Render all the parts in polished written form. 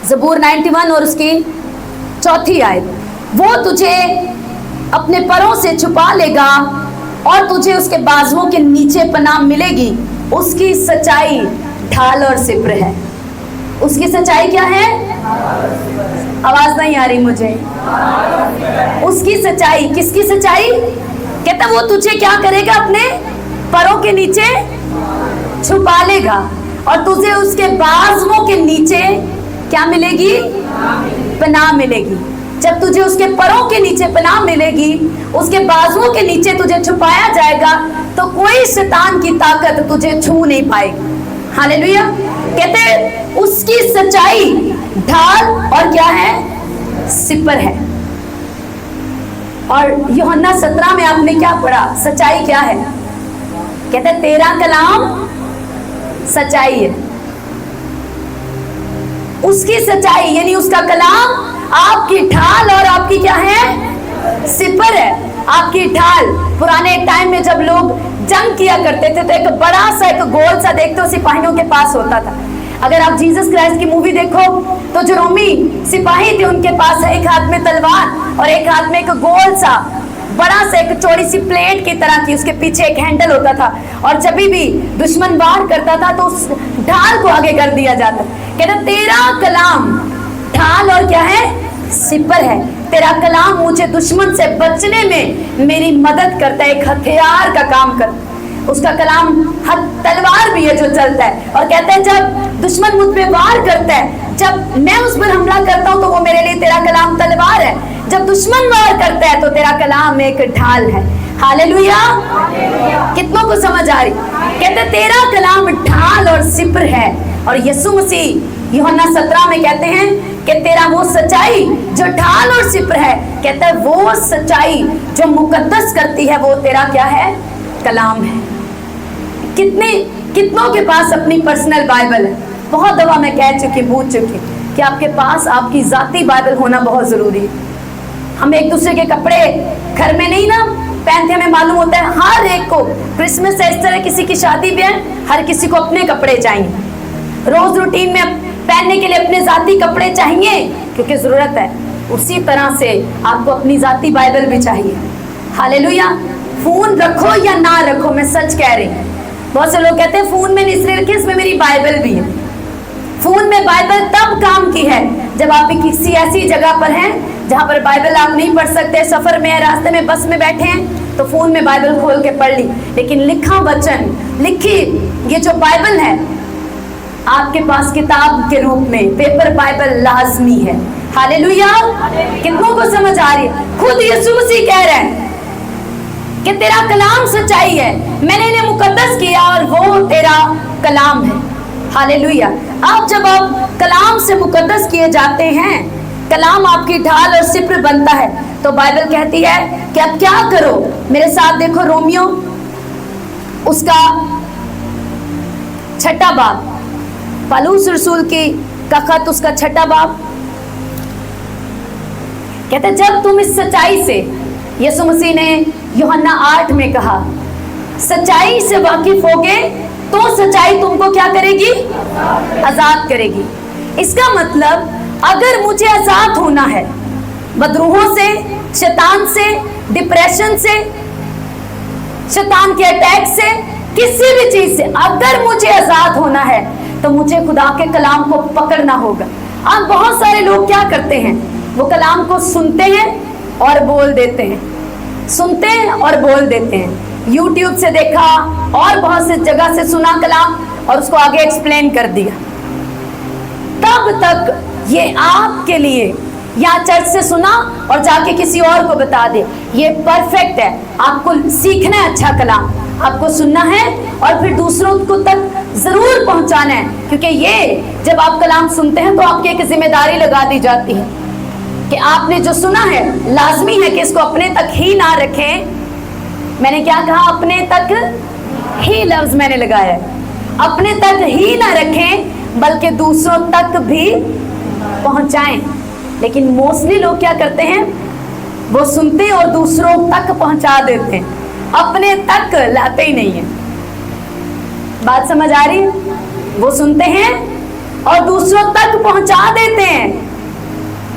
ज़बूर 91 और उसकी 4 आयत, वो तुझे अपने परों से छुपा लेगा और तुझे उसके बाजुओं के नीचे पनाह मिलेगी। उसकी सच्चाई ढाल और सिपर है। उसकी सच्चाई क्या है? आवाज नहीं आ रही मुझे। उसकी सच्चाई, किसकी सच्चाई? कहता वो तुझे क्या करेगा? अपने परों के नीचे छुपा लेगा और तुझे उसके बाजुओं के नीचे क्या मिलेगी? पनाह मिलेगी। जब तुझे उसके परों के नीचे पनाह मिलेगी, उसके बाजुओं के नीचे तुझे छुपाया जाएगा, तो कोई शैतान की ताकत तुझे छू नहीं पाएगी। हालेलुया। कहते उसकी सच्चाई ढाल और क्या है? सिपर है। और यूहन्ना 17 में आपने क्या पढ़ा? सच्चाई क्या है? कहते तेरा कलाम सच्चाई है। उसकी सच्चाई यानी उसका कलाम आपकी ढाल और आपकी क्या है? सिपर है। आपकी ढाल। पुराने टाइम में जब लोग जंग किया करते थे तो एक बड़ा सा एक गोल सा देखते हो सिपाहियों के पास होता था। अगर आप जीसस क्राइस्ट की मूवी देखो तो जो रोमी सिपाही थे उनके पास एक हाथ में तलवार और एक हाथ में एक गोल सा बड़ा सा एक चौड़ी सी प्लेट की तरह की, उसके पीछे एक हैंडल होता था और जब भी दुश्मन वार करता था तो उस ढाल को आगे कर दिया जाता। कहता तेरा कलाम ढाल और क्या है? सिपर है। तेरा कलाम मुझे दुश्मन से बचने में मेरी मदद करता है, एक हथियार का काम करता है। उसका कलाम तलवार भी है जो चलता है और कहता है जब दुश्मन मुझ पे वार करता है, जब मैं उस पर हमला करता हूं तो वो मेरे लिए तेरा कलाम तलवार है। जब दुश्मन वार करता है तो तेरा कलाम एक ढाल है। हालेलुया। कितनों को समझ आ रही? कहते तेरा कलाम ढाल और सिपर है। और यीशु मसीह यूहन्ना 17 में कहते हैं कि तेरा वो सच्चाई जो ढाल और सिपर है, कहता है वो सच्चाई जो मुकद्दस करती है वो तेरा क्या है? कलाम है। कितनों के पास अपनी पर्सनल बाइबल है? बहुत दफा मैं कह चुकी, पूछ चुकी कि आपके पास आपकी जाती बाइबल होना बहुत जरूरी है। हम एक दूसरे के कपड़े घर में नहीं ना पहनते, हमें मालूम होता है हर एक को क्रिसमस है, इस तरह किसी की शादी भी है, हर किसी को अपने कपड़े चाहिए। रोज रूटीन में पहनने के लिए अपने जाती कपड़े चाहिए क्योंकि जरूरत है। उसी तरह से आपको अपनी जाती बाइबल भी चाहिए। हालेलुया। फोन रखो या ना रखो, मैं सच कह रही हूँ। बहुत से लोग कहते हैं फोन में नहीं, इसलिए रखे, इसमें मेरी बाइबल भी है। फोन में बाइबल तब काम की है जब आप किसी ऐसी जगह पर हैं जहां पर बाइबल आप नहीं पढ़ सकते, सफर में, रास्ते में, बस में बैठे हैं तो फोन में बाइबल खोल के पढ़ ली। लेकिन लिखा वचन, लिखी ये जो बाइबल है आपके पास किताब के रूप में पेपर बाइबल लाजमी है। हालेलुया। कितनों को समझ आ रही है? खुद यीशु मसीह कह रहे हैं कि तेरा कलाम सच्चाई है, मैंने इन्हें मुकद्दस किया और वो तेरा कलाम है। हालेलुया। अब जब आप कलाम से मुकद्दस किए जाते हैं, कलाम आपकी ढाल और सिपर बनता है, तो बाइबल कहती है कि अब क्या करो? मेरे साथ देखो रोमियो उसका 6 बाब, पौलुस रसूल की का खत उसका 6 बाब कहते जब तुम इस सच्चाई से, यीशु मसीह ने यूहन्ना 8 में कहा सच्चाई से वाकिफ होगे तो सच्चाई तुमको क्या करेगी? आजाद करेगी। इसका मतलब अगर मुझे आजाद होना है बदरूहों से, शैतान से, डिप्रेशन से, शैतान के अटैक से, किसी भी चीज से अगर मुझे आजाद होना है तो मुझे खुदा के कलाम को पकड़ना होगा। अब बहुत सारे लोग क्या करते हैं, वो कलाम को सुनते हैं और बोल देते हैं, सुनते हैं और बोल देते हैं। YouTube से देखा और बहुत से जगह से सुना कलाम और उसको आगे एक्सप्लेन कर दिया। तब तक ये आपके लिए या चर्च से सुना और जाके किसी और को बता दे, ये परफेक्ट है। आपको सीखना है अच्छा कलाम, आपको सुनना है और फिर दूसरों को तक जरूर पहुंचाना है, क्योंकि ये जब आप कलाम सुनते हैं तो आपकी एक जिम्मेदारी लगा दी जाती है कि आपने जो सुना है लाजमी है कि इसको अपने तक ही ना रखें। मैंने क्या कहा? अपने तक ही लफ्ज मैंने लगाया है। अपने तक ही ना रखें बल्कि दूसरों तक भी पहुंचाएं। लेकिन मोस्टली लोग क्या करते हैं, वो सुनते और दूसरों तक पहुंचा देते हैं, अपने तक लाते ही नहीं है। बात समझ आ रही है? वो सुनते हैं और दूसरों तक पहुंचा देते हैं।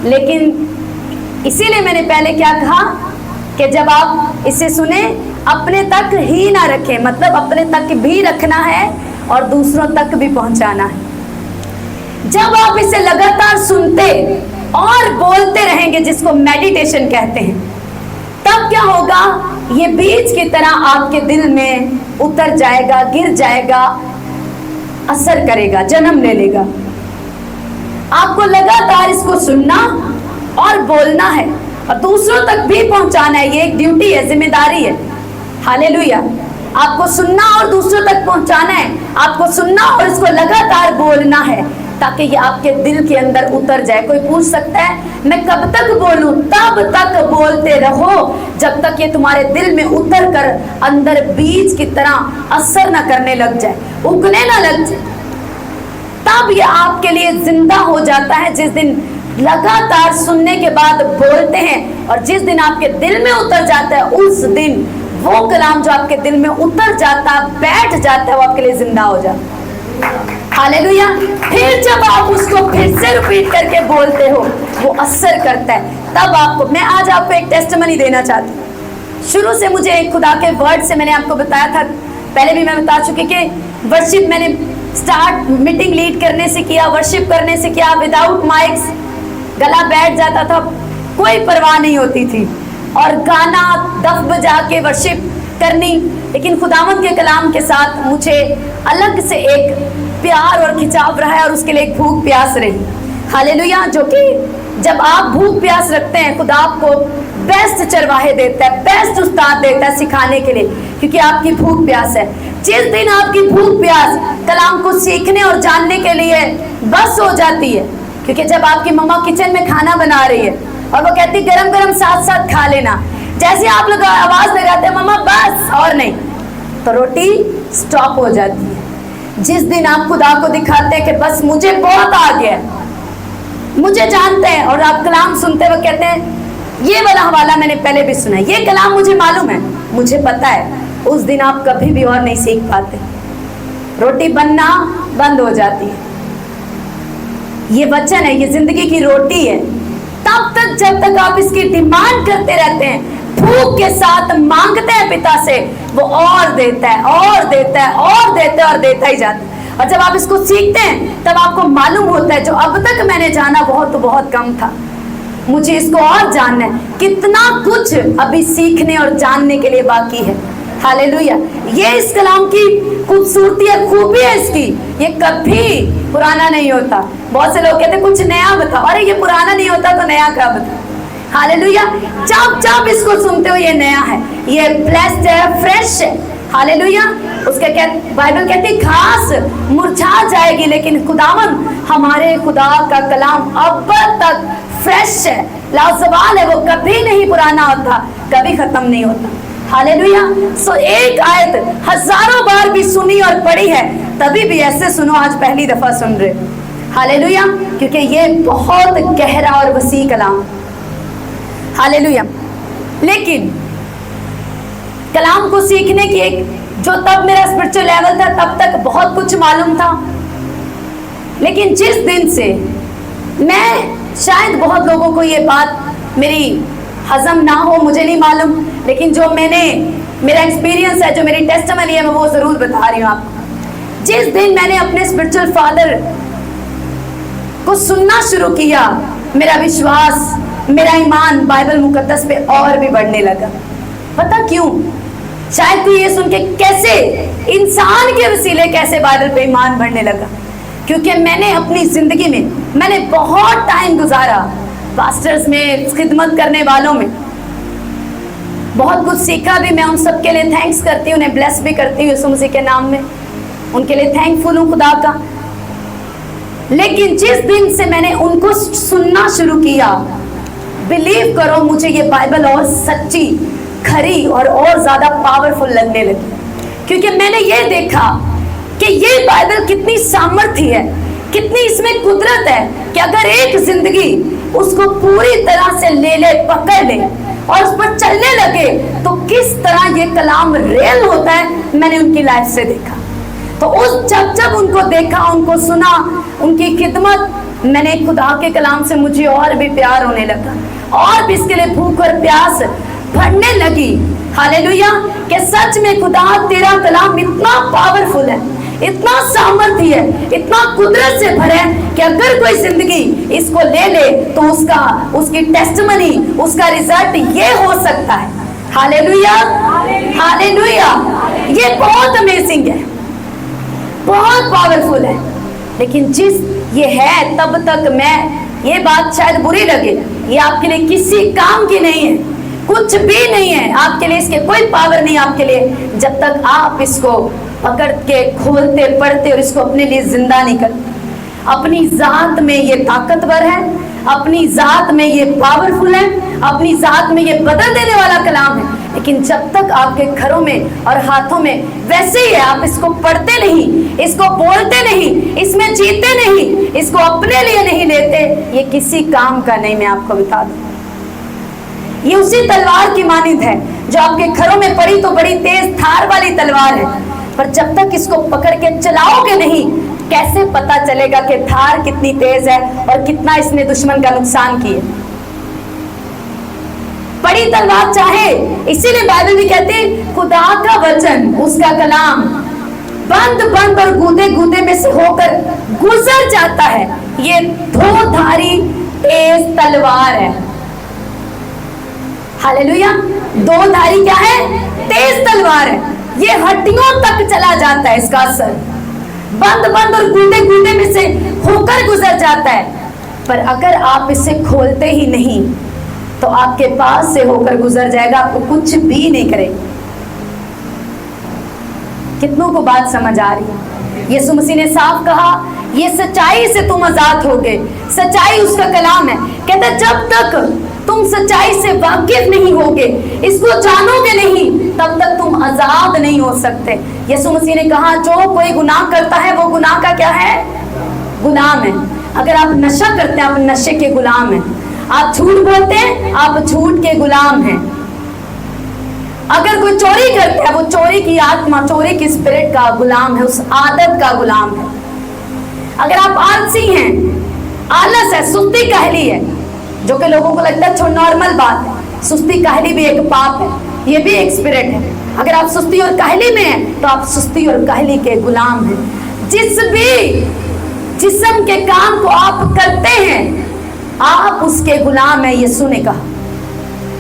लेकिन इसीलिए मैंने पहले क्या कहा कि जब आप इसे सुने अपने तक ही ना रखें, मतलब अपने तक भी रखना है और दूसरों तक भी पहुंचाना है। जब आप इसे लगातार सुनते और बोलते रहेंगे, जिसको मेडिटेशन कहते हैं, तब क्या होगा, ये बीज की तरह आपके दिल में उतर जाएगा, गिर जाएगा, असर करेगा, जन्म ले लेगा। आपको लगातार इसको सुनना और बोलना है और दूसरों तक भी पहुंचाना है। ये एक ड्यूटी है, जिम्मेदारी है। हालेलुया। आपको सुनना और दूसरों तक पहुंचाना है, आपको सुनना और इसको लगातार बोलना है, ताकि ये आपके दिल के अंदर उतर जाए। कोई पूछ सकता है मैं कब तक बोलूं? तब तक बोलते रहो जब तक ये तुम्हारे दिल में उतर कर अंदर बीज की तरह असर न करने लग जाए, उगने ना लग जाए। तब ये आपके लिए जिंदा हो जाता है। जिस दिन लगातार सुनने के बाद बोलते हैं और जिस दिन आपके दिल में उतर जाता है, उस दिन वो कलाम जो आपके दिल में उतर जाता है, बैठ जाता है, वो आपके लिए जिंदा हो जाता है। हालेलुया। फिर जब आप उसको फिर से रिपीट करके बोलते हो, वो असर करता है। तब आपको, मैं आज आपको एक टेस्टिमनी देना चाहती हूँ। शुरू से मुझे खुदा के वर्ड से, मैंने आपको बताया था, पहले भी मैं बता चुकी कि वर्शिप मैंने स्टार्ट मीटिंग लीड करने से किया, वर्शिप करने से किया, विदाउट माइक्स, गला बैठ जाता था, कोई परवाह नहीं होती थी, और गाना दफ बजा के वर्शिप करनी। लेकिन खुदावंद के कलाम के साथ मुझे अलग से एक प्यार और खिंचाव रहा है, और उसके लिए एक भूख प्यास रही। हालेलुया। जो कि जब आप भूख प्यास रखते हैं, खुदा आपको बेस्ट चरवाहे देता है, बेस्ट उस्ताद देता है सिखाने के लिए, क्योंकि आपकी भूख प्यास है। जिस दिन आपकी भूख प्यास कलाम को सीखने और जानने के लिए बस हो जाती है, क्योंकि जब आपकी मम्मा किचन में खाना बना रही है और वो कहती गरम गरम साथ साथ खा लेना, जैसे आप लोग आवाज लगाते हैं मम्मा बस और नहीं, तो रोटी स्टॉप हो जाती है। जिस दिन आप खुदा को दिखाते हैं कि बस मुझे बहुत आ गया, मुझे जानते हैं, और आप कलाम सुनते हुए कहते हैं ये वाला हवाला मैंने पहले भी सुना है, ये कलाम मुझे मालूम है, मुझे पता है, उस दिन आप कभी भी और नहीं सीख पाते। रोटी बनना बंद हो जाती है। ये वचन है, ये जिंदगी की रोटी है। तब तक जब तक आप इसकी डिमांड करते रहते हैं, भूख के साथ मांगते हैं पिता से, वो और देता है और देता है और देता है और देता ही जाता है। और जब आप इसको सीखते हैं तब आपको मालूम होता है जो अब तक मैंने जाना बहुत कम था, मुझे इसको और जानना है, कितना कुछ अभी सीखने और जानने के लिए बाकी है। हालेलुया। ये इस कलाम की खूबसूरती है, खूबी है इसकी, ये कभी पुराना नहीं होता। बहुत से लोग कहते हैं कुछ नया बताओ, अरे ये पुराना नहीं होता तो नया क्या बताओ। हालेलुया। जब जब इसको सुनते हो ये नया है, ये ब्लेस्ड है, फ्रेश है। हालेलुया। उसके बाइबल कहती घास मुरझा जाएगी, लेकिन खुदावन हमारे खुदा का कलाम अब तक फ्रेश है, लाजवाब है, वो कभी नहीं पुराना होता, कभी खत्म नहीं होता। हालेलुया। सो एक आयत हजारों बार भी सुनी और पढ़ी है, तभी भी ऐसे सुनो आज पहली दफा सुन रहे। हालेलुया। क्योंकि ये बहुत गहरा और वसी कलाम। हालेलुया। लेकिन कलाम को सीखने की एक, जो तब मेरा स्पिरिचुअल लेवल था, तब तक बहुत कुछ मालूम था, लेकिन जिस दिन से मैं, शायद बहुत लोगों को ये बात मेरी हजम ना हो, मुझे नहीं मालूम, लेकिन जो मेरा एक्सपीरियंस है, जो मेरी टेस्टिमनी है, मैं वो जरूर बता रही हूँ आपको। जिस दिन मैंने अपने स्पिरिचुअल फादर को सुनना शुरू किया, मेरा विश्वास, मेरा ईमान बाइबल मुकद्दस पे और भी बढ़ने लगा। पता क्यों? शायद कोई ये सुन के कैसे इंसान के वसीले कैसे बाइबल पे ईमान बढ़ने लगा, क्योंकि मैंने अपनी जिंदगी में मैंने बहुत टाइम गुजारा पास्टर्स में, खिदमत करने वालों में, बहुत कुछ सीखा भी। मैं उन सब के लिए थैंक्स करती हूँ, उन्हें ब्लेस भी करती हूँ यीशु मसीह के नाम में, उनके लिए थैंकफुल हूँ खुदा का। लेकिन जिस दिन से मैंने उनको सुनना शुरू किया, बिलीव करो मुझे ये बाइबल और सच्ची, खरी और ज्यादा पावरफुल लगने लगी, क्योंकि मैंने ये देखा कि ये बाइबल कितनी सामर्थ्य है, कितनी इसमें कुदरत है कि अगर एक जिंदगी उसको पूरी तरह से ले ले, पकड़ ले और उस पर चलने लगे, तो किस तरह ये कलाम रियल होता है, मैंने उनकी लाइफ से देखा। तो उस जब उनको देखा, उनको सुना, उनकी खिदमत, मैंने खुदा के कलाम से मुझे और भी प्यार होने लगा, और भी इसके लिए भूख और प्यास बढ़ने लगी। हालेलुया। कि सच में खुदा तेरा कलाम इतना पावरफुल है, इतना सामर्थ्य है, इतना कुदरत से भरा है कि अगर कोई जिंदगी इसको ले ले तो उसकी टेस्टिमनी, उसका रिजल्ट ये हो सकता है। Hallelujah, hallelujah. ये बहुत अमेजिंग है, बहुत पावरफुल है। लेकिन जिस ये है, तब तक मैं, ये बात शायद बुरी लगे, ये आपके लिए किसी काम की नहीं है, कुछ भी नहीं है आपके लिए, इसके कोई पावर नहीं आपके लिए, जब तक आप इसको पकड़ के खोलते, पढ़ते और इसको अपने लिए जिंदा नहीं करते। अपनी जात में ये ताकतवर है, अपनी जात में ये पावरफुल है, अपनी जात में ये बदल देने वाला कलाम है। लेकिन जब तक आपके घरों में और हाथों में वैसे ही है, आप इसको पढ़ते नहीं, इसको बोलते नहीं, इसमें जीते नहीं, इसको अपने लिए नहीं लेते, ये किसी काम का नहीं। मैं आपको बता दूं, ये उसी तलवार की मानिंद है जो आपके घरों में पड़ी तो बड़ी तेज धार वाली तलवार है, पर जब तक इसको पकड़ के चलाओगे नहीं, कैसे पता चलेगा कि धार कितनी तेज है और कितना इसने दुश्मन का नुकसान किया। बड़ी तलवार चाहे, इसीलिए बाइबल भी कहते हैं खुदा का वचन, उसका कलाम बंद और गूदे में से होकर गुजर जाता है। ये दो धारी तेज तलवार है। हालेलुया। दो धारी क्या है? तेज तलवार है। ये हड्डियों तक चला जाता है, इसका असर बंद और गूदे में से होकर गुजर जाता है। पर अगर आप इसे खोलते ही नहीं तो आपके पास से होकर गुजर जाएगा, आपको कुछ भी नहीं करेगा। कितनों को बात समझ आ रही है? यीशु मसीह ने साफ कहा, ये सच्चाई से तुम आजाद होगे। सच्चाई उसका कलाम है। कहता जब तक तुम सच्चाई से वाकिफ नहीं होगे, इसको जानोगे नहीं, तब तक तुम आजाद नहीं हो सकते। यीशु मसीह ने कहा जो कोई गुनाह करता है वो गुनाह का क्या है? गुलाम है। अगर आप नशा करते हैं, आप नशे के गुलाम हैं। आप झूठ बोलते हैं, आप झूठ के गुलाम हैं। अगर कोई चोरी करता है, वो चोरी की आत्मा, चोरी की स्पिरिट का गुलाम है, उस आदत का गुलाम है। अगर आप आलसी हैं, आलस है, सुस्ती काहली है, जो कि लोगों को लगता है नॉर्मल बात है, सुस्ती काहली भी एक पाप है, ये भी एक स्पिरिट है। अगर आप सुस्ती और काहली में हैं तो आप सुस्ती और काहली के गुलाम हैं। जिस भी जिस्म के काम को आप करते हैं, आप उसके गुलाम है। यीशु ने कहा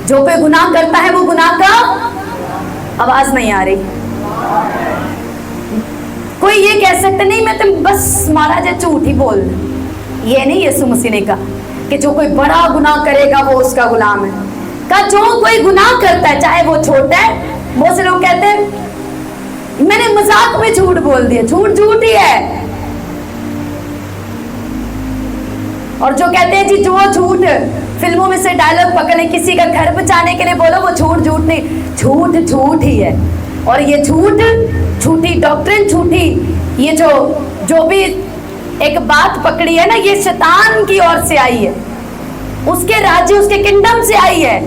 जो कोई गुनाह करता है वो गुनाह का, आवाज नहीं आ रही, कोई ये कह सकता नहीं मैं तो बस महाराज झूठ ही बोल, ये नहीं। यीशु मसीह ने कहा कि जो कोई बड़ा गुनाह करेगा वो उसका गुलाम है। का जो कोई गुनाह करता है, चाहे वो छोटा है, बहुत से लोग कहते हैं मैंने मजाक में झूठ बोल दिया, झूठ ही है। और जो कहते हैं जी जो झूठ फिल्मों में से डायलॉग पकड़े, किसी का घर बचाने के लिए बोलो, वो झूठ नहीं, झूठ ही है। और ये झूठी डॉक्ट्रिन, झूठी ये जो भी एक बात पकड़ी है ना, ये शैतान की ओर से आई है, उसके राज्य, उसके किंगडम से आई है।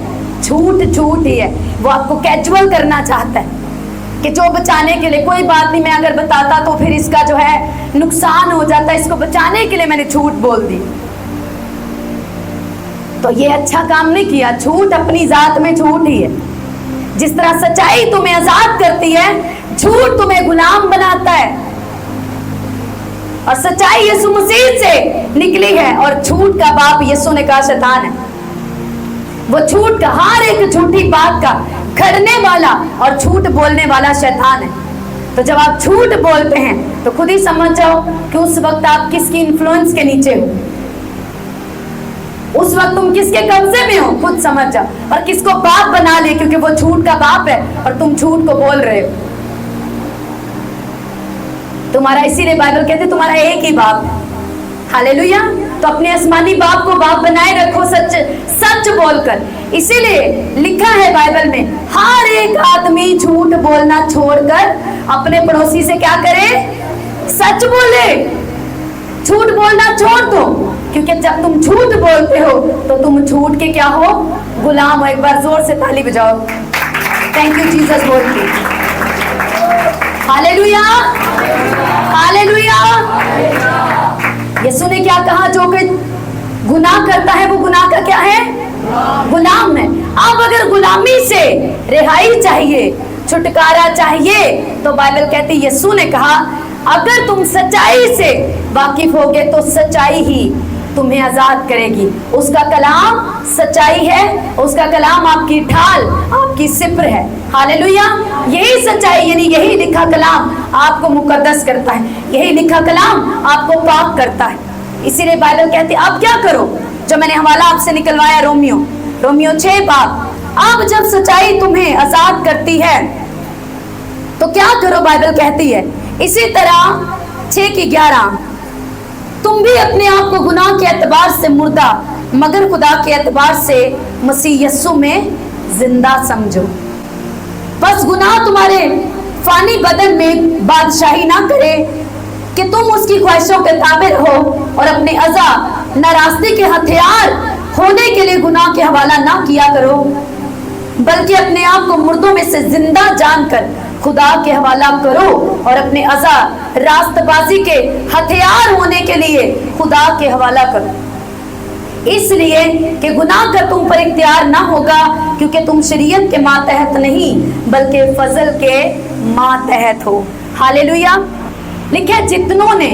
झूठ ही है। वो आपको कैजुअल करना चाहता है कि जो बचाने के लिए, कोई बात नहीं, मैं अगर बताता तो फिर इसका जो है नुकसान हो जाता है, इसको बचाने के लिए मैंने झूठ बोल दी। तो ये अच्छा काम नहीं किया। झूठ अपनी जात में झूठ ही है। जिस तरह सच्चाई तुम्हें आजाद करती है, झूठ तुम्हें गुलाम बनाता है। और सच्चाई यीशु मसीह से निकली है, और झूठ का बाप यीशु ने कहा शैतान है। वो झूठ का, हर एक झूठी बात का घड़ने वाला और झूठ बोलने वाला शैतान है। तो जब आप झूठ बोलते हैं तो खुद ही समझ जाओ कि उस वक्त आप किसकी इन्फ्लुएंस के नीचे हो, उस वक्त तुम किसके कब्जे में हो, खुद समझ जाओ। और किसको बाप बना ले, क्योंकि वो झूठ का बाप है और तुम झूठ को बोल रहे हो। तुम्हारा, इसीलिए बाइबल कहते तुम्हारा एक ही बाप है। हालेलुया। तो अपने आसमानी बाप को बाप बनाए रखो, सच बोलकर। इसीलिए लिखा है बाइबल में, हर एक आदमी झूठ बोलना छोड़कर अपने पड़ोसी से क्या करे? सच बोले। झूठ बोलना छोड़ दो, क्योंकि जब तुम झूठ बोलते हो तो तुम झूठ के क्या हो? गुलाम हो। एक बार जोर से ताली बजाओ। थैंक यू जीसस बोल के। हालेलुया। हालेलुया। यीशु ने क्या कहा? जो कोई गुनाह करता है वो गुनाह का क्या है? गुलाम है। अब अगर गुलामी से रिहाई चाहिए, छुटकारा चाहिए, तो बाइबल कहती है, यीशु ने कहा अगर तुम सच्चाई से वाकिफ होगे तो सच्चाई ही तुम्हें आजाद करेगी। उसका कलाम सच्चाई है, उसका कलाम आपकी ढाल, आपकी सिपर है। हालेलुया। यही सच्चाई यानी यही लिखा कलाम आपको मुकद्दस करता है, यही लिखा कलाम आपको पाक करता है। इसीलिए बाइबल कहती है अब क्या करो, जो मैंने हवाला आपसे निकलवाया रोमियो 6 बाब। अब जब सच्चाई तुम्हें आजाद करती है तो क्या करो? बाइबल कहती है इसी तरह 6:11 तुम भी अपने आप को गुनाह के एतबार से मुर्दा मगर खुदा के एतबार से मसीह यस्सु में जिंदा समझो। बस गुनाह तुम्हारे फानी बदन में बादशाही ना करे कि तुम उसकी ख्वाहिशों के ताबे रहो और अपने अज़ा नाराज़गी के हथियार होने के लिए गुनाह के हवाला ना किया करो, बल्कि अपने आप को मुर्दों में से जिंदा जानकर खुदा के हवाला करो और अपने अज़ा रास्तबाजी के हथियार होने के लिए खुदा के हवाला करो, इसलिए कि गुनाह का तुम पर इख्तियार ना होगा, क्योंकि तुम शरीयत के मातहत नहीं बल्कि फजल के मातहत हो। हालेलुया। लिखे जितनों ने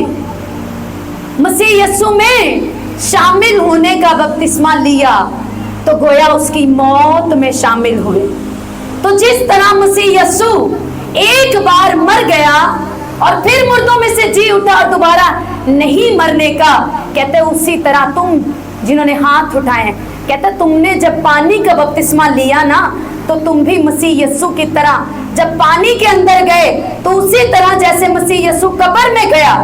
मसीह यस्सु में शामिल होने का बपतिस्मा लिया तो गोया उसकी मौत में शामिल हुए। तो जिस तरह मसीह यस्सु एक बार मर गया और फिर मुर्दों में से जी उठा और दोबारा नहीं मरने का, कहते उसी तरह तुम जिन्होंने हाथ उठाए हैं, कहते तुमने जब पानी का बपतिस्मा लिया ना तो तुम भी मसीह यस्सु की तरह जब पानी के अंदर गए तो उसी तरह जैसे मसीह यस्सु कब्र में गया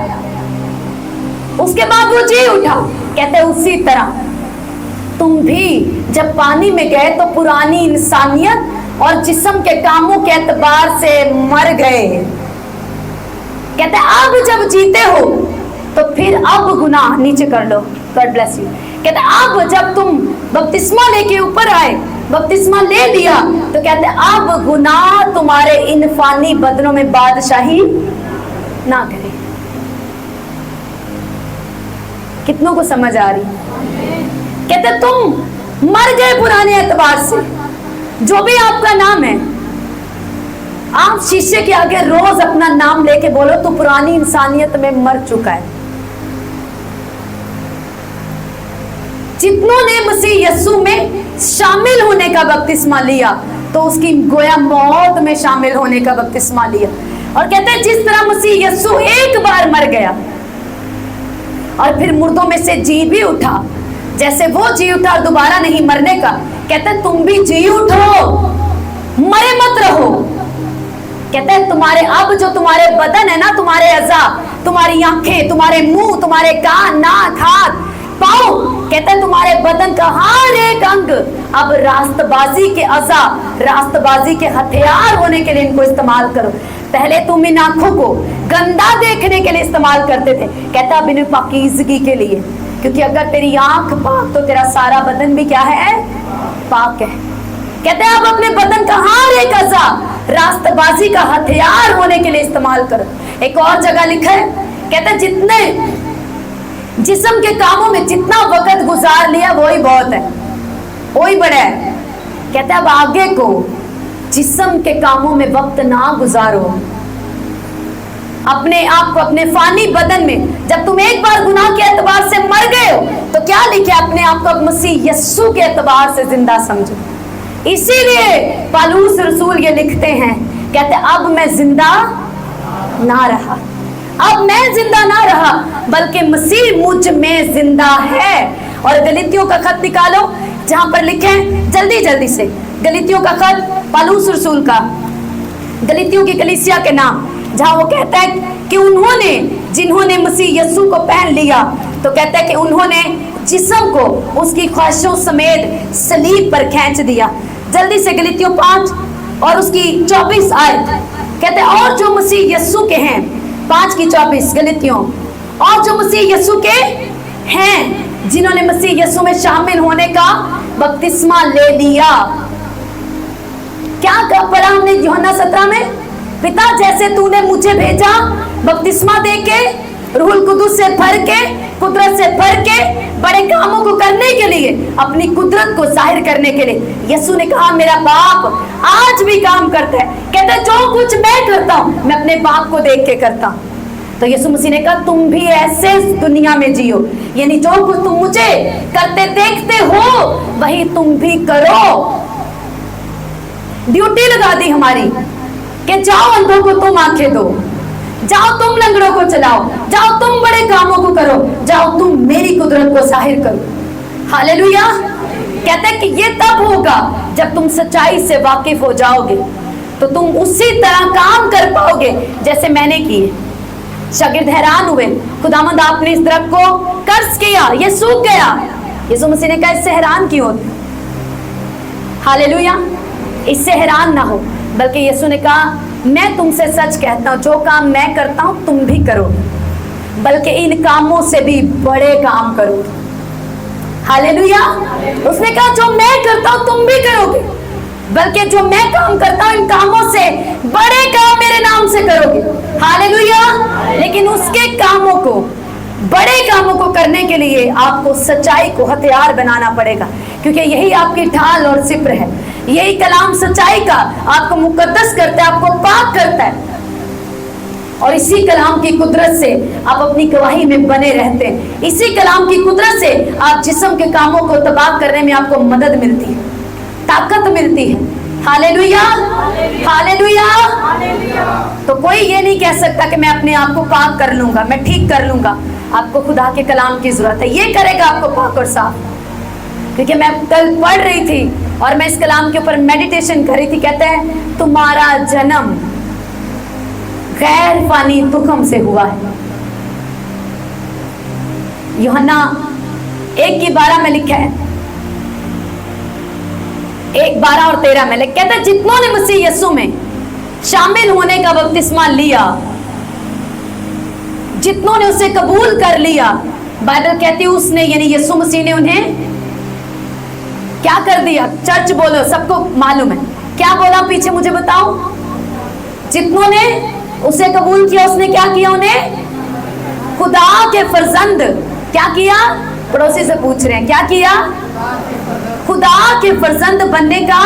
उसके बाद वो जी उठा, कहते उसी तरह तुम भी जब पानी में गए तो पुरानी इंसानियत और जिस्म के कामों के एतबार से मर गए। कहते अब जब जीते हो तो फिर अब गुनाह नीचे कर लो। God bless you. कहते अब जब तुम बपतिस्मा लेके ऊपर आए, बपतिस्मा ले लिया, तो कहते अब गुनाह तुम्हारे इन फानी बदनों में बादशाही ना करे। कितनों को समझ आ रही? कहते तुम मर गए पुराने एतबार से। जो भी आपका नाम है, आप शीशे के आगे रोज अपना नाम लेके बोलो तो पुरानी इंसानियत में मर चुका है। जितनों ने मसीह यस्सु में शामिल होने का बपतिस्मा लिया तो उसकी गोया मौत में शामिल होने का बपतिस्मा लिया। और कहते हैं जिस तरह मसीह यस्सु एक बार मर गया और फिर मुर्दों में से जी भी उठा, जैसे वो जी उठा और दोबारा नहीं मरने का, कहते तुम भी जी उठो, मरे मत रहो। कहते हैं तुम्हारे अब जो तुम्हारे बदन है ना, तुम्हारे अज़ा, तुम्हारी आंखें, तुम्हारे मुंह, तुम्हारे कान, नाक, हाथ, पाँव, कहते हैं तुम्हारे बदन का हर एक अंग अब रास्तबाजी के अज़ा, रास्तबाजी के हथियार होने के लिए इनको इस्तेमाल करो। पहले तुम इन आंखों को गंदा देखने के लिए इस्तेमाल करते थे, कहता अब इन पाकीज़गी के लिए, क्योंकि अगर तेरी आंख पाक तो तेरा सारा बदन भी क्या है? पाक है। कहते हैं अब अपने बदन का हर एक अज़ा रास्तबाजी का हथियार होने के लिए इस्तेमाल करो। एक और जगह लिखा है, कहते हैं जितने जिस्म के कामों में जितना वक्त गुजार लिया वही बहुत है, वही बड़ा है। कहते हैं अब आगे को जिस्म के कामों में वक्त ना गुजारो, अपने आप को अपने फानी बदन में, जब तुम एक बार गुनाह के एतबार से मर गए हो तो क्या लिखे? अपने आप को अब मसीह यस्सु के एतबार से जिंदा समझो। इसीलिए पौलुस रसूल ये लिखते हैं, कहते अब मैं जिंदा ना रहा, अब मैं जिंदा ना रहा बल्कि मसीह मुझ में जिंदा है। और गलीतियों का खत निकालो जहां पर लिखे, जल्दी जल्दी से, गलीतियों का खत पौलुस रसूल का, गलीतियों की कलीसिया के नाम, जहां वो कहता है कि उन्होंने जिन्होंने मसीह यस्सु को पहन लिया, तो कहता है कि उन्होंने जिस्म को उसकी ख्वाहिशों समेत सलीब पर खींच दिया। जल्दी से गलीतियों 5 और उसकी 24 आयत, कहते हैं और जो मसीह यस्सु के हैं, 5:24 गलीतियों, और जो मसीह यस्सु के हैं, जिन्होंने मसीह यस्सु में शामिल होने का बपतिस्मा ले लिया। क्या पढ़ा हमने यूहन्ना 17 में? पिता जैसे तूने मुझे भेजा बपतिस्मा देके, रूहुल कुदुस से भर के, कुदरत से भर के, बड़े कामों को करने के लिए, अपनी कुदरत को जाहिर करने के लिए। यीशु ने कहा मेरा बाप आज भी काम करता है। कहता है जो कुछ मैं करता हूं मैं अपने बाप को देख के करता हूं। तो यीशु मसीह ने कहा तुम भी ऐसे दुनिया में जियो, यानी जो कुछ तुम मुझे करते देखते हो वही तुम भी करो। ड्यूटी लगा दी हमारी कि जाओ अंधों को तुम आंखें दो, जाओ तुम लंगड़ों को चलाओ, जाओ तुम बड़े कामों को करो, जाओ तुम मेरी कुदरत को जाहिर करो। हालेलुया। कहते हैं कि ये तब होगा जब तुम सच्चाई से वाकिफ हो जाओगे, तो तुम उसी तरह काम कर पाओगे जैसे मैंने किए। शागिर्द हैरान हुए, खुदावंद आपने इस दरख्त को कर्ज किया, ये सूख गया। यीशु मसीह ने कहा इससे हैरान क्यों होते? हालेलुया। इससे हैरान ना हो, बल्कि यीशु ने कहा मैं तुमसे सच कहता हूं जो काम मैं करता हूं तुम भी करो, बल्कि इन कामों से भी बड़े काम करो। हालेलुया। उसने कहा जो मैं करता हूं तुम भी करोगे, बल्कि जो मैं काम करता हूं इन कामों से बड़े काम मेरे नाम से करोगे। हालेलुया। लेकिन उसके कामों को, बड़े कामों को करने के लिए आपको सच्चाई को हथियार बनाना पड़ेगा, क्योंकि यही आपकी ढाल और सिपर है। यही कलाम सच्चाई का आपको मुकद्दस करता है, आपको पाक करता है, और इसी कलाम की कुदरत से आप अपनी गवाही में बने रहते हैं। इसी कलाम की कुदरत से आप जिस्म के कामों को तबाह करने में आपको मदद मिलती है, ताकत मिलती है। Hallelujah, hallelujah. तो कोई ये नहीं कह सकता कि मैं अपने आप को पाक कर लूंगा, मैं ठीक कर लूंगा। आपको खुदा के कलाम की जरूरत है, ये करेगा आपको पाक और साफ। क्योंकि मैं कल पढ़ रही थी और मैं इस कलाम के ऊपर मेडिटेशन कर रही थी। कहते हैं तुम्हारा जन्म गैर फानी तुखम से हुआ है। यूहन्ना 1:12 में लिखा है, 1:12 और 13 में कहता है जितनों ने मसीह यीशु में शामिल होने का बपतिस्मा लिया, जितनों ने उसे कबूल कर लिया, बाइबल कहती है उसने यानी यीशु मसीह ने उन्हें क्या कर दिया? चर्च बोलो, सबको मालूम है क्या बोला, पीछे मुझे बताओ। जितनों ने उसे कबूल किया उसने क्या किया? उन्हें खुदा के फर्जंद क्या किया? पड़ोसी से पूछ रहे हैं क्या किया? खुदा के फर्जंद बनने का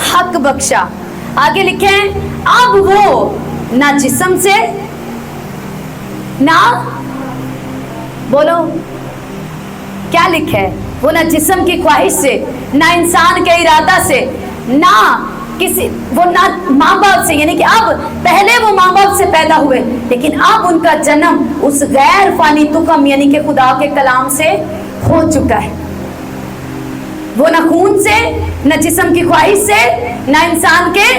हक बख्शा। आगे लिखे अब वो ना जिस्म से, ना बोलो क्या लिखे है, वो ना जिस्म की ख्वाहिश से, ना इंसान के इरादा से, ना किसी वो ना माँ बाप से, यानी कि अब पहले वो माँ बाप से पैदा हुए, लेकिन अब उनका जन्म उस गैर फानी तुकम यानी कि खुदा के कलाम से हो चुका है। वो ना खून से, ना जिस्म की ख्वाहिश से, ना इंसान के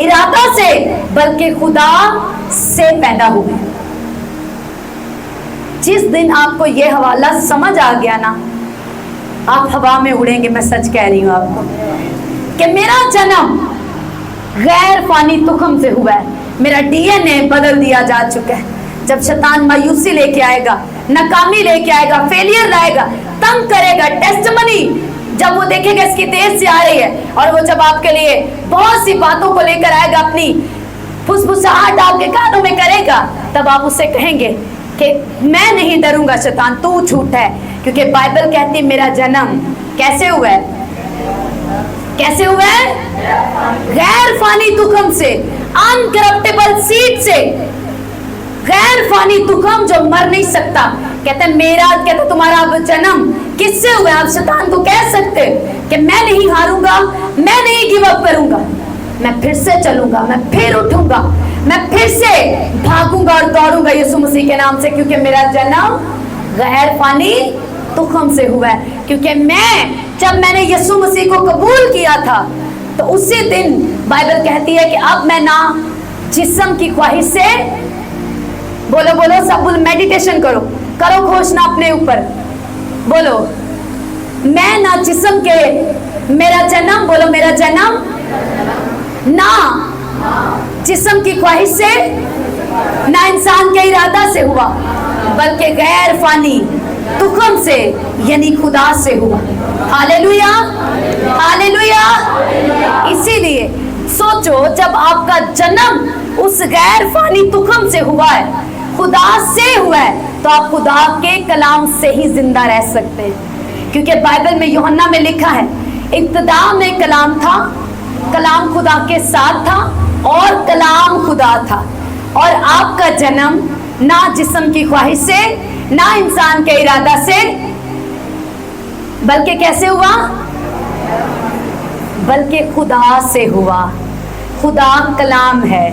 इरादा से, बल्कि खुदा से पैदा हुए। जिस दिन आपको ये हवाला समझ आ गया ना, आप हवा में उड़ेंगे। मैं सच कह रही हूँ आपको कि मेरा जन्म गैर फानी तुखम से हुआ है, मेरा डीएनए बदल दिया जा चुका है। जब शैतान मायूसी लेके आएगा, नाकामी लेके आएगा, फेलियर लाएगा, तंग करेगा, टेस्टमनी जब वो देखेगा इसकी देर से आ रही है, और वो जब आपके लिए बहुत सी बातों को लेकर आएगा, अपनी फुसफुसाहट आपके कानों में करेगा, तब आप उससे कहेंगे कि मैं नहीं डरूंगा शैतान, तू झूठा है। क्योंकि बाइबल कहती है मेरा जन्म कैसे हुआ है? कैसे हुआ है? गैर फानी तुखम से, अनकरप्टेबल सीड से। गैर फानी तुखम जो मर नहीं सकता। कहते हैं मेरा, कहते तुम्हारा अब जन्म किससे हुआ? आप शैतान को कह सकते कि मैं नहीं हारूंगा, मैं नहीं गिव अप करूंगा, मैं फिर से चलूंगा, मैं फिर उठूंगा, मैं फिर से भागूंगा और दौड़ूंगा यीशु मसीह के नाम से, क्योंकि मेरा जन्म गैर फानी तुखम से हुआ है। क्योंकि जब मैंने यीशु मसीह को कबूल किया था, तो उसी दिन बाइबल कहती है कि अब मैं ना जिस्म की ख्वाहिश से, बोलो बोलो सब बोलो, मेडिटेशन करो, करो घोषणा अपने ऊपर, बोलो मैं ना जिस्म के, मेरा जन्म, बोलो मेरा जन्म ना जिस्म की ख्वाहिश से, ना इंसान के इरादा से हुआ, बल्कि गैर फानी तुखम से यानी खुदा से हुआ। Hallelujah, hallelujah. इसीलिए सोचो, जब आपका जन्म उस गैर फानी तुखम से हुआ है, खुदा से हुआ है, तो आप खुदा के कलाम से ही जिंदा रह सकते हैं। क्योंकि बाइबल में यूहन्ना में लिखा है, इब्तिदा में कलाम था, कलाम खुदा के साथ था और कलाम खुदा था। और आपका जन्म ना जिस्म की ख्वाहिश से, ना इंसान के इरादा से, बल्कि कैसे हुआ? बल्कि खुदा से हुआ। खुदा कलाम है।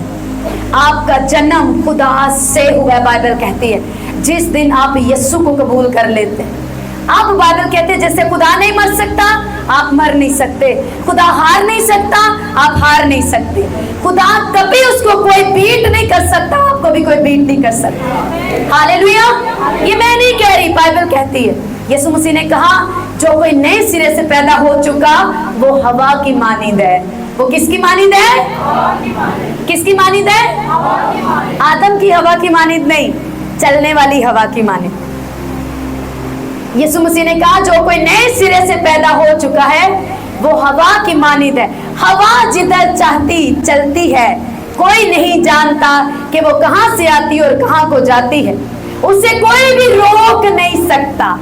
आपका जन्म खुदा से हुआ, बाइबल कहती है। जिस दिन आप यीशु को कबूल कर लेते हैं, आप, बाइबल कहते हैं जैसे खुदा नहीं मर सकता, आप मर नहीं सकते। खुदा हार नहीं सकता, आप हार नहीं सकते। खुदा कभी उसको कोई बीट नहीं कर सकता, आपको भी कोई बीट नहीं कर सकता। हालेलुया। ये मैं नहीं कह रही, बाइबल कहती है। यीशु मसीह ने कहा, जो कोई नए सिरे से पैदा हो चुका वो हवा की मानिंद है। वो किसकी मानिंद है? किसकी मानिंद है? आदम की हवा की मानिंद नहीं, चलने वाली हवा की मानिंद। यीशु मसीह ने कहा, जो कोई नए सिरे से पैदा हो चुका है वो हवा की मानिंद है। हवा जिधर चाहती चलती है, कोई नहीं जानता कि वो कहां से आती है और कहां को जाती है। उसे कोई भी रोक नहीं सकता।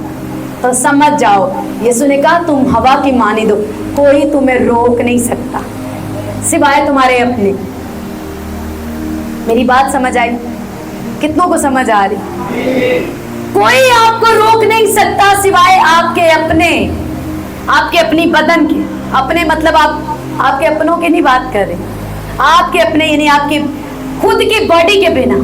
तो समझ जाओ, यीशु ने कहा तुम हवा की मानिंद हो, कोई तुम्हें रोक नहीं सकता सिवाय तुम्हारे अपने। मेरी बात समझ आई? कितनों को समझ आ रही? कोई आपको रोक नहीं सकता सिवाय आपके अपने, आपके अपनी बदन के अपने, मतलब आप आपके अपनों की नहीं बात कर रहे, आपके अपने यानी आपकी खुद की बॉडी के बिना,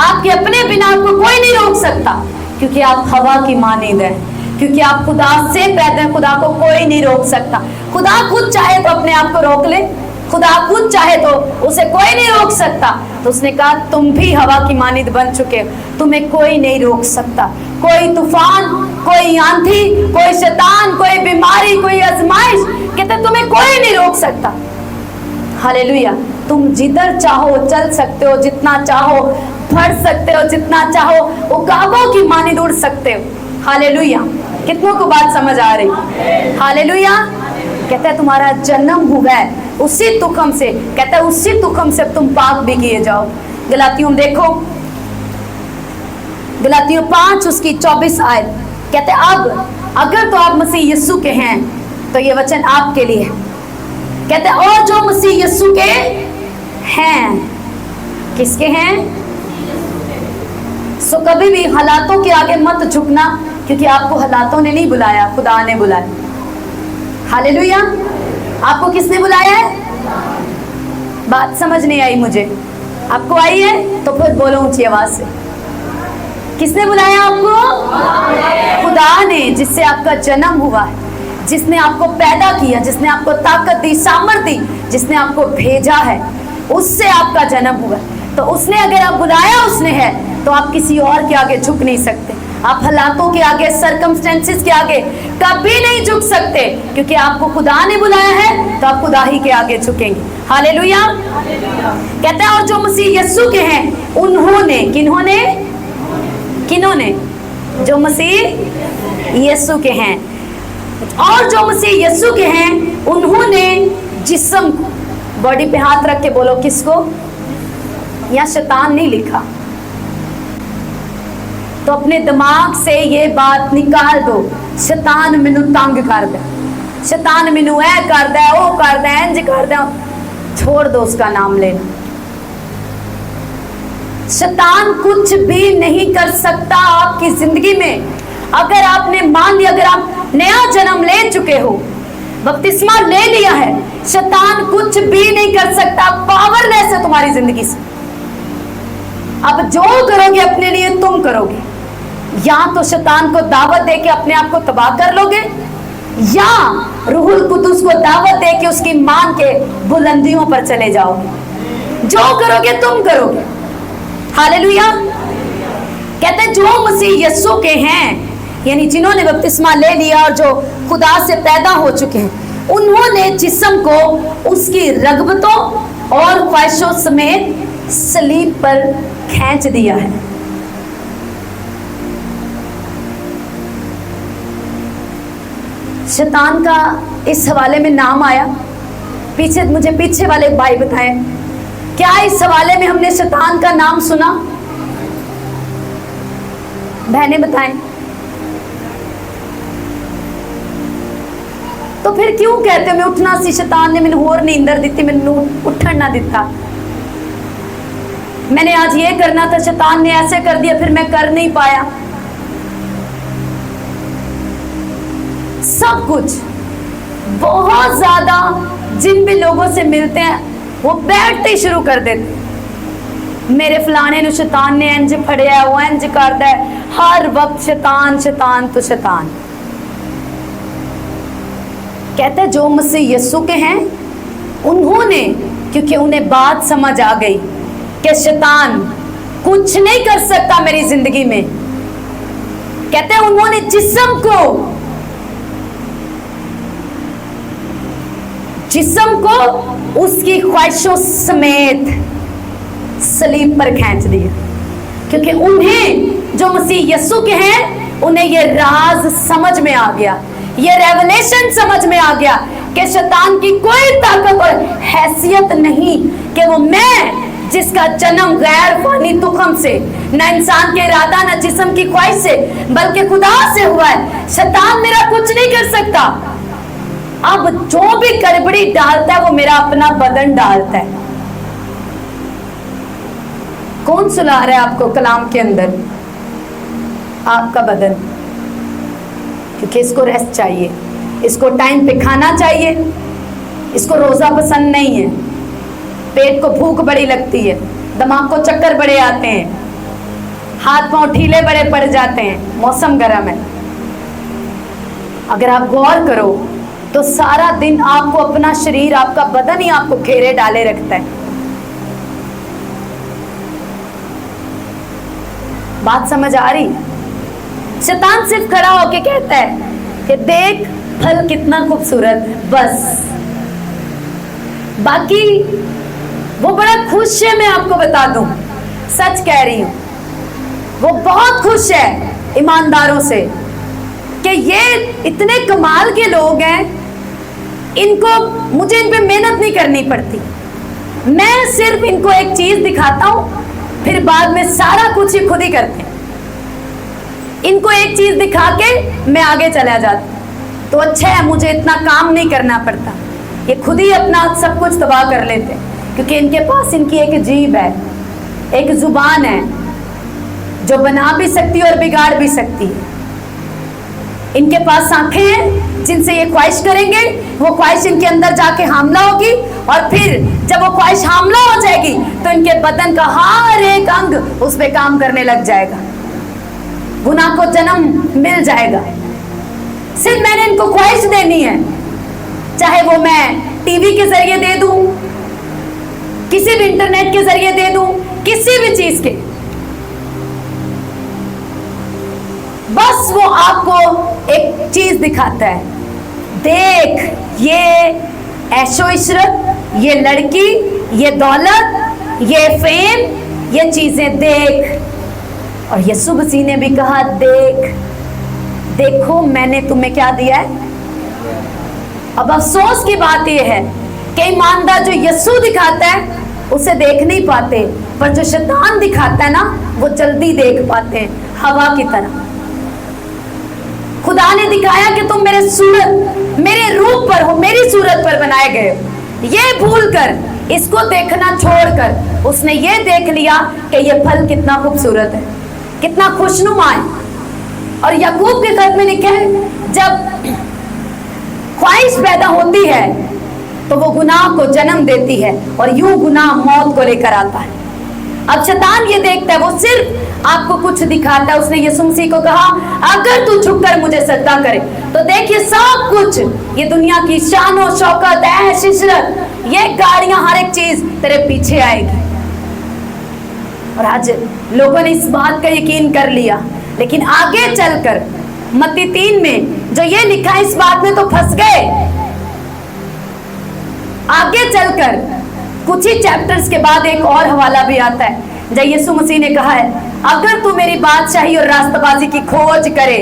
आपके अपने बिना आपको कोई नहीं रोक सकता। क्योंकि आप हवा की मानिंद है, क्योंकि आप खुदा से पैदा हैं। खुदा को कोई नहीं रोक सकता। खुदा खुद चाहे तो अपने आप को रोक ले, खुदा खुद चाहे तो उसे कोई नहीं रोक सकता। तो उसने कहा तुम भी हवा की मानिंद बन चुके हो, तुम्हें कोई नहीं रोक सकता। कोई तूफान, कोई आंधी, कोई शैतान, कोई बीमारी, कोई आजमाइश, कहते तुम्हें कोई नहीं रोक सकता। हालेलुया। तुम जिधर चाहो चल सकते हो, जितना चाहो बढ़ सकते हो, जितना चाहो उकाबों की मानिंद उड़ सकते हो। हालेलुया। कितनों को बात समझ आ रही? हालेलुया। कहता है तुम्हारा जन्म हुआ है उसी तुखम से, कहता है उसी तुखम से तुम पाक भी किए जाओ। गलातियों में देखो, गलातियों 5 उसकी 24 आयत कहते हैं, अब अगर तो आप मसीह यीशु के हैं तो ये वचन आपके लिए कहते हैं, और जो मसीह यीशु के हैं, किसके हैं? सो कभी भी हालातों के आगे मत झुकना, क्योंकि आपको हालातों ने नहीं बुलाया, खुदा ने बुलाया। हालेलुया। आपको किसने बुलाया है? बात समझ नहीं आई मुझे। आपको आई है तो फिर बोलो ऊंची आवाज से, किसने बुलाया आपको? खुदा ने, जिससे आपका जन्म हुआ है, जिसने आपको पैदा किया, जिसने आपको ताकत दी, सामर्थ दी, जिसने आपको भेजा है, उससे आपका जन्म हुआ। तो उसने अगर आप बुलाया उसने है, तो आप किसी और के आगे झुक नहीं सकते। आप हालातों के आगे, सरकमस्टेंसेस के आगे कभी नहीं झुक सकते, क्योंकि आपको खुदा ने बुलाया है तो आप खुदा ही के आगे झुकेंगे। हालेलुया। कहता है और जो मसीह यीशु के हैं उन्होंने, किन्होंने? किन्होंने? जो मसीह यीशु के हैं। और जो मसीह यीशु के हैं उन्होंने जिस्म, बॉडी पे हाथ रख के बोलो किसको? या शैतान नहीं लिखा, तो अपने दिमाग से ये बात निकाल दो, शैतान मैनू तंग कर दे, शैतान मैनू ऐ कर दे, वो कर दे, इंज कर दे, छोड़ दो उसका नाम लेना। शैतान कुछ भी नहीं कर सकता आपकी जिंदगी में। अगर आपने मान लिया, अगर आप नया जन्म ले चुके हो, बपतिस्मा ले लिया है, शैतान कुछ भी नहीं कर सकता, पावरलेस है तुम्हारी जिंदगी से। अब जो करोगे अपने लिए तुम करोगे, या तो शैतान को दावत दे के अपने आप को तबाह कर लोगे, या रूहुल कुदुस को दावत दे के उसकी मान के बुलंदियों पर चले जाओगे। जो करोगे तुम करोगे। हालेलुया। कहते हैं जो मसीह यीशु के हैं, यानी जिन्होंने बपतिस्मा ले लिया और जो खुदा से पैदा हो चुके हैं, उन्होंने जिस्म को उसकी रगबतों और ख्वाहिशों समेत सलीब पर खींच दिया है। शैतान का इस हवाले में नाम आया पीछे मुझे पीछे वाले भाई बताएं, क्या इस हवाले में हमने शैतान का नाम सुना? बहनें बताएं। तो फिर क्यों कहते मैं उठना सी, शैतान ने मैंने होर नींदर दी, मैंने उठन ना दिता, मैंने आज ये करना था, शैतान ने ऐसे कर दिया, फिर मैं कर नहीं पाया। सब कुछ बहुत ज्यादा जिन भी लोगों से मिलते हैं वो बैठते ही शुरू कर देते, मेरे फलाने नु शैतान ने इंज फड़िया, वो इंज करदा है, हर वक्त शैतान शैतान तो शैतान। कहते हैं जो मसीह यीशु के हैं उन्होंने, क्योंकि उन्हें बात समझ आ गई कि शैतान कुछ नहीं कर सकता मेरी जिंदगी में, कहते हैं उन्होंने जिस्म को उसकी ख्वाहिशों समेत सलीब पर खींच दिया, क्योंकि उन्हें जो मसीह यीशु के हैं उन्हें ये राज समझ में आ गया, ये रेवलेशन समझ में आ गया कि शैतान की कोई ताकत और हैसियत नहीं कि वो मैं जिसका जन्म गैर फानी तुखम से, न इंसान के इरादा न जिस्म की ख्वाहिश से, बल्कि खुदा से हुआ है, शैतान मेरा कुछ नहीं कर सकता। अब जो भी गड़बड़ी डालता है वो मेरा अपना बदन डालता है। कौन सुला रहा है आपको कलाम के अंदर? आपका बदन, क्योंकि इसको रेस्ट चाहिए, इसको टाइम पे खाना चाहिए, इसको रोजा पसंद नहीं है, पेट को भूख बड़ी लगती है, दिमाग को चक्कर बड़े आते हैं, हाथ पांव ढीले बड़े पड़ जाते हैं, मौसम गर्म है। अगर आप गौर करो तो सारा दिन आपको अपना शरीर, आपका बदन ही आपको घेरे डाले रखता है। बात समझ आ रही? शैतान सिर्फ खड़ा होके कहता है कि देख फल कितना खूबसूरत, बस। बाकी वो बड़ा खुश है, मैं आपको बता दूं, सच कह रही हूं, वो बहुत खुश है ईमानदारों से कि ये इतने कमाल के लोग हैं, इनको मुझे इन पे मेहनत नहीं करनी पड़ती, मैं सिर्फ इनको एक चीज दिखाता हूं, फिर बाद में सारा कुछ ये खुद ही करते हैं। इनको एक चीज दिखा के मैं आगे चला जाता, तो अच्छा है मुझे इतना काम नहीं करना पड़ता, ये खुद ही अपना सब कुछ तबाह कर लेते हैं, क्योंकि इनके पास इनकी एक जीभ है, एक जुबान है जो बना भी सकती है और बिगाड़ भी सकती है। इनके पास आंखें हैं जिनसे ये ख्वाहिश करेंगे, वो ख्वाहिश इनके अंदर जाके हमला होगी, और फिर जब वो ख्वाहिश हमला हो जाएगी तो इनके बदन का हर एक अंग उस पे काम करने लग जाएगा, गुनाह को जन्म मिल जाएगा। सिर्फ मैंने इनको ख्वाहिश देनी है, चाहे वो मैं टीवी के जरिए दे दूं, किसी भी इंटरनेट के जरिए दे दूं, किसी भी चीज के, बस वो आपको एक चीज दिखाता है, देख ये ऐशो इशरत, ये लड़की, ये दौलत, ये फेम, ये चीजें देख। और यीशु मसीह ने भी कहा देख, देखो मैंने तुम्हें क्या दिया है। अब अफसोस की बात यह है कि ईमानदार जो यीशु दिखाता है उसे देख नहीं पाते, पर जो शैतान दिखाता है ना वो जल्दी देख पाते हैं, हवा की तरह। खुदा ने दिखाया कि तुम मेरे सूरत, मेरे रूप पर हो, मेरी सूरत पर बनाए गए हो, ये भूल कर इसको देखना छोड़कर उसने ये देख लिया कि ये फल कितना खूबसूरत है, कितना खुशनुमा है। और याकूब के खत में लिखा है जब ख्वाहिश पैदा होती है तो वो गुनाह को जन्म देती है, और यूं गुनाह मौत को लेकर आता है। अब शैतान ये देखता है, वो सिर्फ आपको कुछ दिखाता है। उसने यीशु मसीह को कहा अगर तू झुककर मुझे सजदा करे तो देखिए सब कुछ, ये दुनिया की शान और शौकत, ऐश इशरत, ये गाड़ियां, हर एक चीज तेरे पीछे आएगी। और आज लोगों ने इस बात का यकीन कर लिया, लेकिन आगे चलकर मत्ती 3 में जो ये लिखा है इस बात में तो फंस गए। आगे चलकर कुछ ही चैप्टर्स के बाद एक और हवाला भी आता है जब यीशु मसीह ने कहा है अगर तू मेरी बादशाही और रास्तबाजी की खोज करे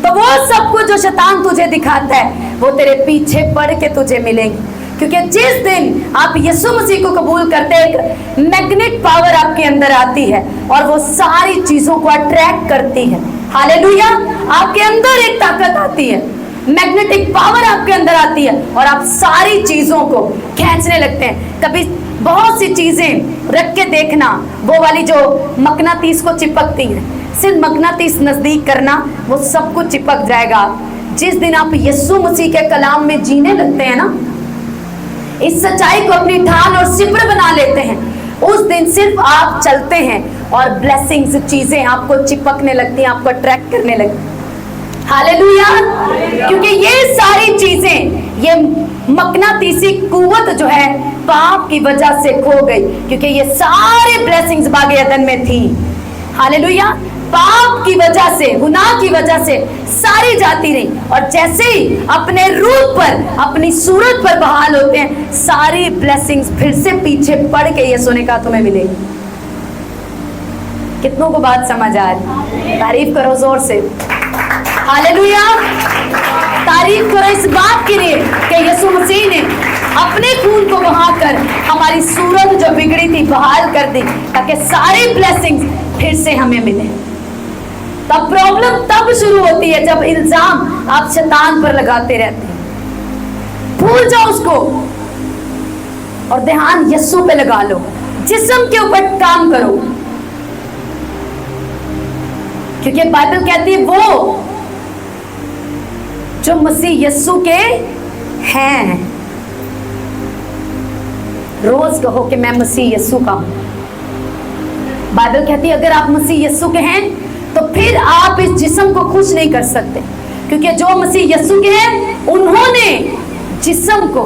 तो वो सब कुछ जो शैतान तुझे दिखाता है वो तेरे पीछे पड़ के तुझे मिलेंगे। क्योंकि जिस दिन आप यीशु मसीह को कबूल करते हैं, एक मैग्नेट पावर आपके अंदर आती है और वो सारी चीजों को अट्रैक्ट करती है। हालेलुया। आपके अंदर एक ताकत आती है, मैग्नेटिक पावर आपके अंदर आती है और आप सारी चीजों को खींचने लगते हैं। कभी बहुत सी चीजें रख के देखना, वो वाली जो मकनातीस को चिपकती है, सिर्फ मकनातीस नजदीक करना, वो सब कुछ चिपक जाएगा। जिस दिन आप यीशु मसीह के कलाम में जीने लगते हैं ना, इस सच्चाई को अपनी ढाल और सिपर बना लेते हैं, उस दिन सिर्फ आप चलते हैं और ब्लेसिंग्स, चीजें आपको चिपकने लगती हैं, आपको अट्रैक्ट करने लगती हैं। हालेलुया। क्योंकि ये सारी चीजें, ये मकनातीसी कुव्वत जो है पाप की वजह से खो गई, क्योंकि ये सारे ब्लेसिंग्स बागे अदन में थी। हालेलुया। पाप की वजह से, गुनाह की वजह से सारी जाती रही, और जैसे ही अपने रूप पर, अपनी सूरत पर बहाल होते हैं, सारी ब्लेसिंग्स फिर से पीछे पड़ के यीशु ने कहा तुम्हें मिलेगी। कितनों को बात समझ आ रही? तारीफ करो जोर से। हालेलुया। तारीफ करो इस बात के लिए कि यीशु मसीह ने अपने खून को बहाकर हमारी सूरत जो बिगड़ी थी बहाल कर दी, ताकि सारी ब्लेसिंग्स फिर से हमें मिले। तब प्रॉब्लम तब शुरू होती है जब इल्जाम आप शैतान पर लगाते रहते हैं। भूल जाओ उसको और ध्यान यीशु पे लगा लो, जिस्म के ऊपर काम करो, क्योंकि बाइबल कहती है वो जो मसीह यीशु के हैं। रोज कहो कि मैं मसीह यीशु का हूं। बाइबल कहती है अगर आप मसीह यीशु के हैं तो फिर आप इस जिस्म को खुश नहीं कर सकते, क्योंकि जो मसीह यीशु के हैं उन्होंने जिस्म को,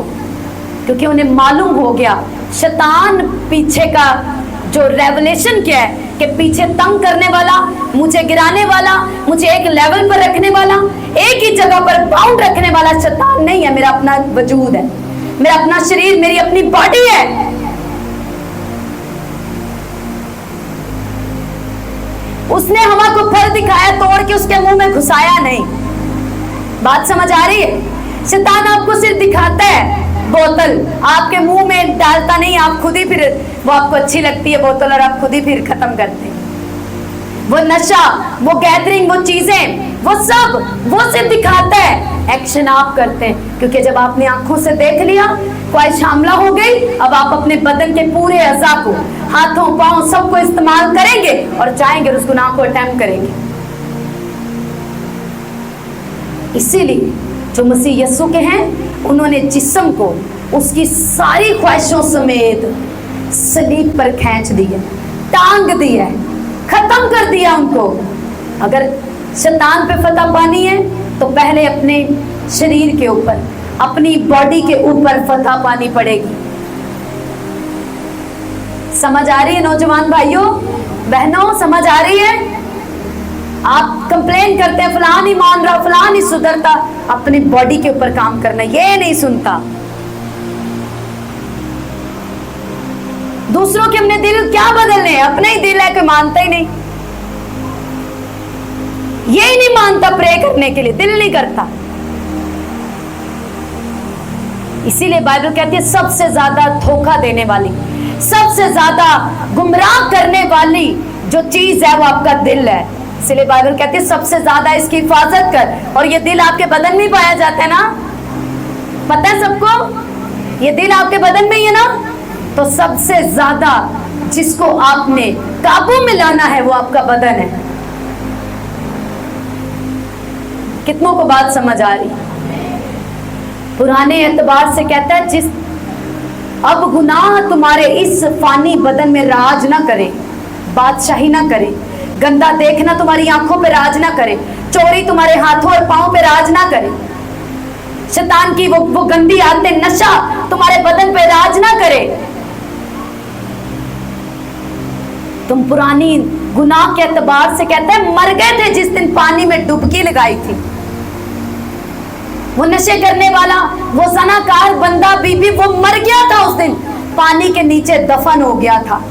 क्योंकि उन्हें मालूम हो गया शैतान पीछे का जो रेवलेशन क्या है कि पीछे तंग करने वाला, मुझे गिराने वाला, मुझे एक लेवल पर रखने वाला, एक ही जगह पर बाउंड रखने वाला शैतान नहीं है। मेरा अपना वजूद है, मेरा अपना शरीर, मेरी अपनी बॉडी है। उसने हवा को फल दिखाया, तोड़ के उसके मुंह में घुसाया नहीं। बात समझ आ रही है? शैतान आपको सिर्फ दिखाता है बोतल, आपके मुंह में डालता नहीं। आप खुद ही फिर, वो आपको अच्छी लगती है बोतल और आप खुद ही फिर खत्म करते हैं। वो नशा, वो गैदरिंग, वो चीजें, वो सब वो सिर्फ दिखाता है, एक्शन आप करते हैं। क्योंकि जब आपने आंखों से देख लिया, ख्वाहिश हमला हो गई, अब आप अपने बदन के पूरे अज़ा को, हाथों पांव सबको इस्तेमाल करेंगे और जाएंगे और उस गुनाह को अटेम्प्ट करेंगे। इसीलिए जो मसीह यीशु के हैं उन्होंने जिस्म को उसकी सारी ख्वाहिशों समेत सलीब पर खींच दिया, टांग दिया, खत्म कर दिया उनको। अगर शैतान पे फतह पानी है तो पहले अपने शरीर के ऊपर, अपनी बॉडी के ऊपर फतह पानी पड़ेगी। समझ आ रही है नौजवान भाइयों बहनों? समझ आ रही है? आप कंप्लेन करते हैं फलां नहीं मान रहा, फलां नहीं सुधरता, अपनी बॉडी के ऊपर काम करना, ये नहीं सुनता। दूसरों के अपने दिल क्या बदलने हैं? अपने ही दिल है, कोई मानता ही नहीं, ये ही नहीं मानता प्रे करने के लिए, दिल नहीं करता। इसीलिए बाइबल कहती है सबसे ज्यादा धोखा देने वाली, सबसे ज्यादा गुमराह करने वाली जो चीज है वो आपका दिल है। इसलिए बाइबल कहती है सबसे ज्यादा इसकी हिफाजत कर। और ये दिल आपके बदन में पाया जाता है ना, पता है सबको? ये दिल आपके बदन में ही है ना। तो सबसे ज्यादा जिसको आपने काबू में लाना है वो आपका बदन है। कितनों को बात समझ आ रही? पुराने एतबार से कहता है जिस अब गुनाह तुम्हारे इस फानी बदन में राज ना करे, बादशाही ना करे, गंदा देखना तुम्हारी आंखों पे राज ना करे, चोरी तुम्हारे हाथों और पांव पे राज ना करे, शैतान की वो गंदी आदतें, नशा तुम्हारे बदन पे राज ना करे। तुम पुरानी गुनाह के एतबार से कहते हैं मर गए थे जिस दिन पानी में डुबकी लगाई थी। वो नशे करने वाला, वो ज़नाकार बंदा बीबी, वो मर गया था उस दिन, पानी के नीचे दफन हो गया था।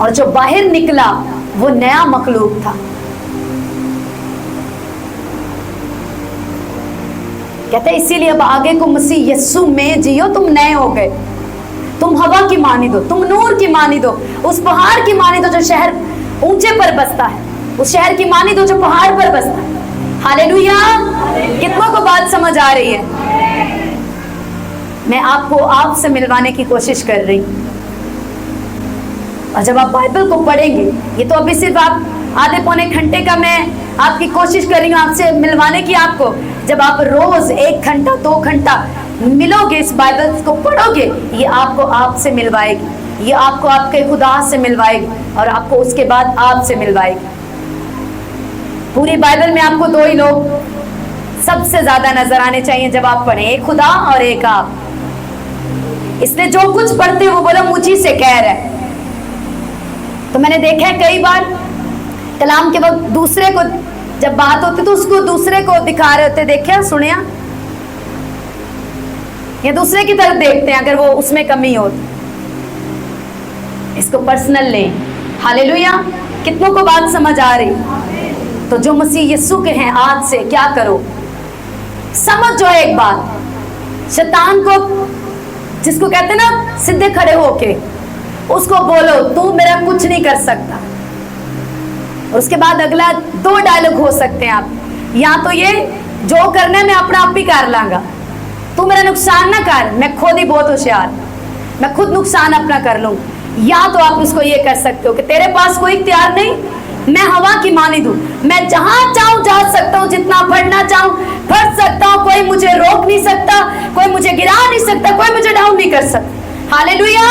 और जो बाहर निकला वो नया मखलूक था। कहते हैं इसीलिए अब आगे को मसीह यीशु में जियो, तुम नए हो गए। तुम हवा की मानी दो, तुम नूर की मानी दो, उस पहाड़ की मानी दो जो शहर ऊंचे पर बसता है, उस शहर की मानी दो जो पहाड़ पर बसता है। हालेलुया। कितनों को बात समझ आ रही है? मैं आपको आपसे मिलवाने की कोशिश कर रही हूं। और जब आप बाइबल को पढ़ेंगे, ये तो अभी सिर्फ आप आधे पौने घंटे का मैं आपकी कोशिश कर रही हूँ आपसे मिलवाने की। आपको जब आप रोज 1 घंटा 2 घंटा मिलोगे, इस बाइबल को पढ़ोगे, ये आपको आपसे मिलवाएगी, ये आपको आपके खुदा से मिलवाएगी और आपको उसके बाद आपसे मिलवाएगी। पूरी बाइबल में आपको 2 ही लोग सबसे ज्यादा नजर आने चाहिए जब आप पढ़ें, एक खुदा और एक आप। इसलिए जो कुछ पढ़ते वो बोलो मुझी से कह रहा है। तो मैंने देखा है कई बार कलाम के वक्त दूसरे को जब बात होती तो उसको दूसरे को दिखा रहे होते, देखा सुनिया, या दूसरे की तरफ देखते हैं अगर वो उसमें कमी हो। इसको पर्सनल लें। हालेलुया। कितनों को बात समझ आ रही? तो जो मसीह यीशु के हैं, आज से क्या करो, समझ जो एक बात, शैतान को जिसको कहते ना सीधे खड़े होके उसको बोलो तू मेरा कुछ नहीं कर सकता। और उसके बाद अगला 2 डायलॉग हो सकते हैं आप, या तो ये जो करना है मैं अपना आप ही कर लांगा, तू मेरा नुकसान ना कर, मैं खुद ही बहुत होशियार, मैं खुद नुकसान अपना कर लूँ। या तो आप उसको ये कर सकते हो कि तेरे पास कोई इख्तियार नहीं, मैं हवा की मानी दूं, मैं जहां चाहूं जा सकता हूं, जितना पढ़ना चाहूं पढ़ सकता हूं, कोई मुझे रोक नहीं सकता, कोई मुझे गिरा नहीं सकता, कोई मुझे डाउन नहीं कर सकता। हालेलुया।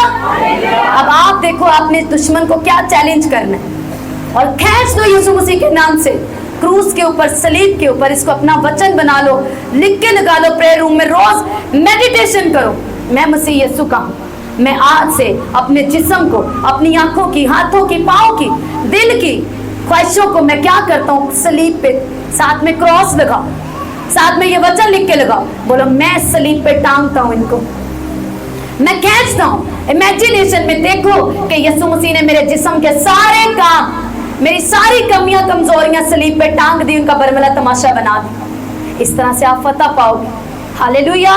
अब आप देखो आपने दुश्मन को क्या चैलेंज करना है, और खींच दो यीशु मसीह के नाम से क्रूस के ऊपर, सलीब के ऊपर। इसको अपना वचन बना लो, लिख के लगा लो, प्रेयर रूम में रोज मेडिटेशन करो। मैं मसीह यीशु का हूं, मैं आज से अपने जिस्म को, अपनी आंखों की, हाथों की, पाँव की, दिल की ख्वाहिशों को मैं क्या करता हूँ, सलीब पे साथ में क्रॉस लगाओ, साथ में ये वचन लिख के लगाओ, बोलो मैं सलीब पे टांगता हूँ इनको, मैं खींचता हूँ। इमेजिनेशन में देखो कि यीशु मसीह ने मेरे जिस्म के सारे काम, मेरी सारी कमियां कमजोरियां सलीब पे टांग दी, उनका बरमला तमाशा बना दी। इस तरह से आप फतह पाओगे। हालेलुया।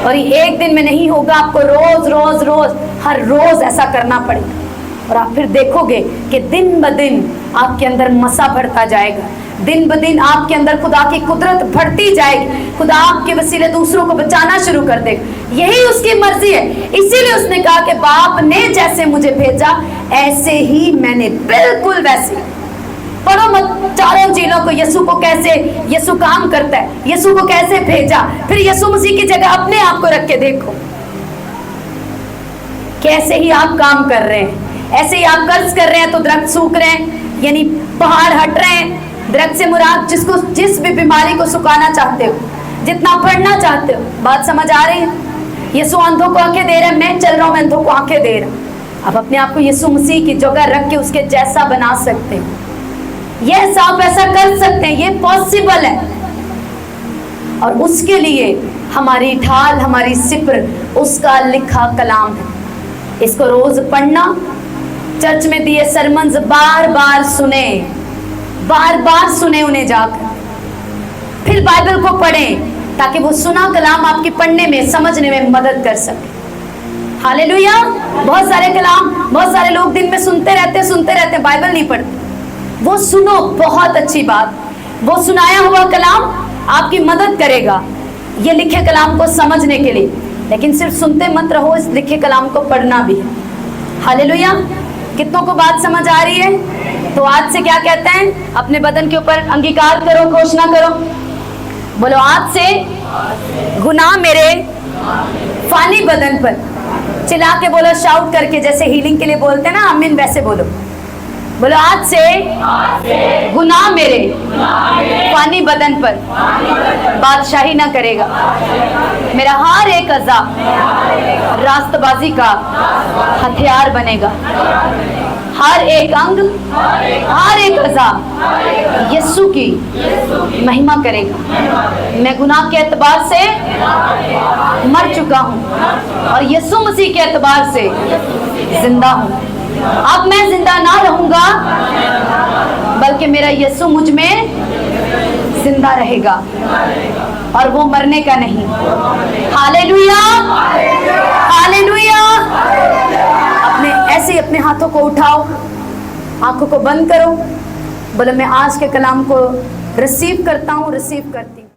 और ये एक दिन में नहीं होगा, आपको रोज रोज रोज हर रोज ऐसा करना पड़ेगा। और आप फिर देखोगे कि दिन ब दिन आपके अंदर मसा बढ़ता जाएगा, दिन ब दिन आपके अंदर खुदा की कुदरत बढ़ती जाएगी, खुदा आपके वसीले दूसरों को बचाना शुरू कर देगा। यही उसकी मर्जी है। इसीलिए उसने कहा कि बाप ने जैसे मुझे भेजा ऐसे ही मैंने, बिल्कुल वैसे। पढ़ो मत चारों चीजों को, यीशु को कैसे यीशु काम करता है, यीशु को कैसे भेजा, फिर यीशु मसीह की जगह अपने आप को रख के देखो कैसे ही आप काम कर रहे हैं। ऐसे ही आप कर्ज कर रहे हैं तो दरख्त सूख रहे हैं, यानी पहाड़ हट रहे हैं। दरख्त से मुराद जिसको जिस भी बीमारी को सुखाना चाहते हो, जितना पढ़ना चाहते हो। बात समझ आ रही है? यीशु अंधों को आंखें दे रहे हैं, मैं चल रहा हूं, मैं अंधों को आंखें दे रहा हूं। आप अपने आप को यीशु मसीह की जगह रख के उसके जैसा बना सकते हैं। यस, आप ऐसा कर सकते हैं, ये पॉसिबल है। और उसके लिए हमारी ढाल, हमारी सिपर उसका लिखा कलाम है। इसको रोज पढ़ना, चर्च में दिए सरमन्स बार बार सुने, बार बार सुने उन्हें जाकर, फिर बाइबल को पढ़ें ताकि वो सुना कलाम आपकी पढ़ने में, समझने में मदद कर सके। हालेलुया। बहुत सारे कलाम, बहुत सारे लोग दिन में सुनते रहते, बाइबल नहीं पढ़ते। वो सुनो, बहुत अच्छी बात। वो सुनाया हुआ कलाम आपकी मदद करेगा ये लिखे कलाम को समझने के लिए, लेकिन सिर्फ सुनते मत रहो, इस लिखे कलाम को पढ़ना भी है। हालेलुया। कितनों को बात समझ आ रही है? तो आज से क्या कहते हैं, अपने बदन के ऊपर अंगीकार करो, घोषणा करो, बोलो आज से गुनाह मेरे फानी बदन पर, चिल्ला के बोलो, शाउट करके, जैसे हीलिंग के लिए बोलते हैं ना आमीन, वैसे बोलो। बोलो आज से गुनाह मेरे फानी बदन पर बादशाही ना करेगा। मेरा हर एक अज़ा रास्तबाजी का हथियार बनेगा। हर एक अंग, हर एक अज़ा यीशु की महिमा करेगा। मैं गुनाह के एतबार से मर चुका हूँ और यीशु मसीह के एतबार से जिंदा हूँ। अब मैं जिंदा ना रहूंगा, बल्कि मेरा यीशु मुझ में जिंदा रहेगा। और वो मरने का नहीं। Hallelujah, hallelujah. अपने ऐसे ही अपने हाथों को उठाओ, आंखों को बंद करो, बोलो मैं आज के कलाम को रिसीव करता हूँ, रिसीव करती हूँ।